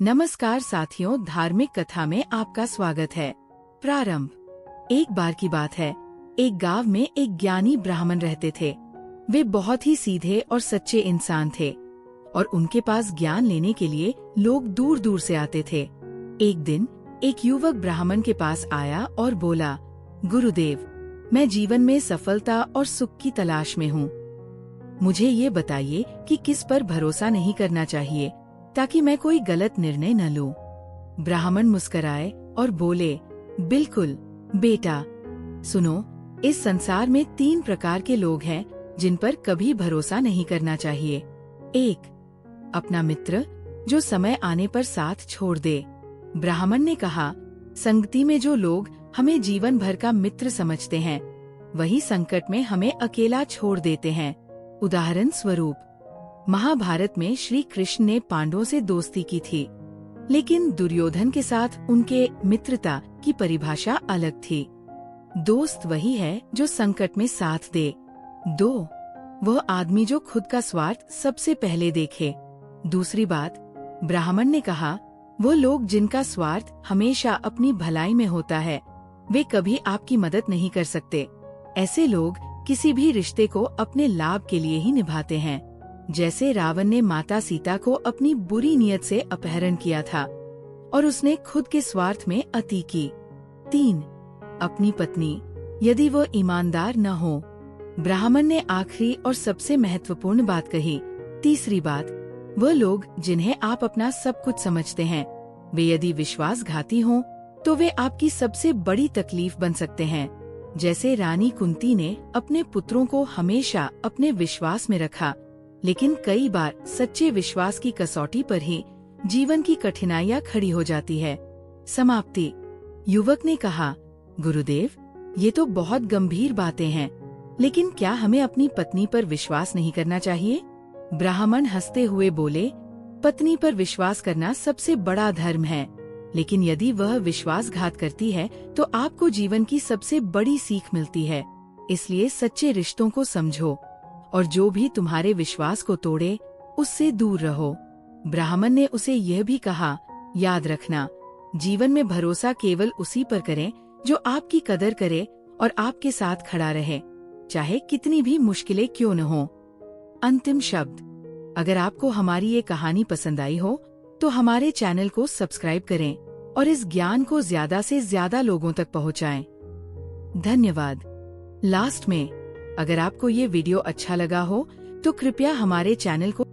नमस्कार साथियों, धार्मिक कथा में आपका स्वागत है। प्रारंभ। एक बार की बात है, एक गांव में एक ज्ञानी ब्राह्मण रहते थे। वे बहुत ही सीधे और सच्चे इंसान थे और उनके पास ज्ञान लेने के लिए लोग दूर दूर से आते थे। एक दिन एक युवक ब्राह्मण के पास आया और बोला, गुरुदेव, मैं जीवन में सफलता और सुख की तलाश में हूँ। मुझे ये बताइए कि किस पर भरोसा नहीं करना चाहिए ताकि मैं कोई गलत निर्णय न लूं। ब्राह्मण मुस्कराए और बोले, बिल्कुल बेटा, सुनो, इस संसार में 3 प्रकार के लोग हैं जिन पर कभी भरोसा नहीं करना चाहिए। 1. अपना मित्र, जो समय आने पर साथ छोड़ दे। ब्राह्मण ने कहा, संगति में जो लोग हमें जीवन भर का मित्र समझते हैं, वही संकट में हमें अकेला छोड़ देते हैं। उदाहरण स्वरूप, महाभारत में श्री कृष्ण ने पांडवों से दोस्ती की थी, लेकिन दुर्योधन के साथ उनके मित्रता की परिभाषा अलग थी। दोस्त वही है जो संकट में साथ दे। 2. वह आदमी जो खुद का स्वार्थ सबसे पहले देखे। दूसरी बात, ब्राह्मण ने कहा, वो लोग जिनका स्वार्थ हमेशा अपनी भलाई में होता है, वे कभी आपकी मदद नहीं कर सकते। ऐसे लोग किसी भी रिश्ते को अपने लाभ के लिए ही निभाते हैं। जैसे रावण ने माता सीता को अपनी बुरी नीयत से अपहरण किया था और उसने खुद के स्वार्थ में अति की। 3. अपनी पत्नी, यदि वो ईमानदार न हो। ब्राह्मण ने आखिरी और सबसे महत्वपूर्ण बात कही। तीसरी बात, वह लोग जिन्हें आप अपना सब कुछ समझते हैं, वे यदि विश्वासघाती हों तो वे आपकी सबसे बड़ी तकलीफ बन सकते हैं। जैसे रानी कुंती ने अपने पुत्रों को हमेशा अपने विश्वास में रखा, लेकिन कई बार सच्चे विश्वास की कसौटी पर ही जीवन की कठिनाइयां खड़ी हो जाती है। समाप्ति। युवक ने कहा, गुरुदेव, ये तो बहुत गंभीर बातें हैं, लेकिन क्या हमें अपनी पत्नी पर विश्वास नहीं करना चाहिए? ब्राह्मण हंसते हुए बोले, पत्नी पर विश्वास करना सबसे बड़ा धर्म है, लेकिन यदि वह विश्वासघात करती है तो आपको जीवन की सबसे बड़ी सीख मिलती है। इसलिए सच्चे रिश्तों को समझो और जो भी तुम्हारे विश्वास को तोड़े, उससे दूर रहो। ब्राह्मण ने उसे यह भी कहा, याद रखना, जीवन में भरोसा केवल उसी पर करें जो आपकी कदर करे और आपके साथ खड़ा रहे, चाहे कितनी भी मुश्किलें क्यों न हो। अंतिम शब्द, अगर आपको हमारी ये कहानी पसंद आई हो तो हमारे चैनल को सब्सक्राइब करें और इस ज्ञान को ज्यादा से ज्यादा लोगों तक पहुंचाएं। धन्यवाद। लास्ट में, अगर आपको ये वीडियो अच्छा लगा हो तो कृपया हमारे चैनल को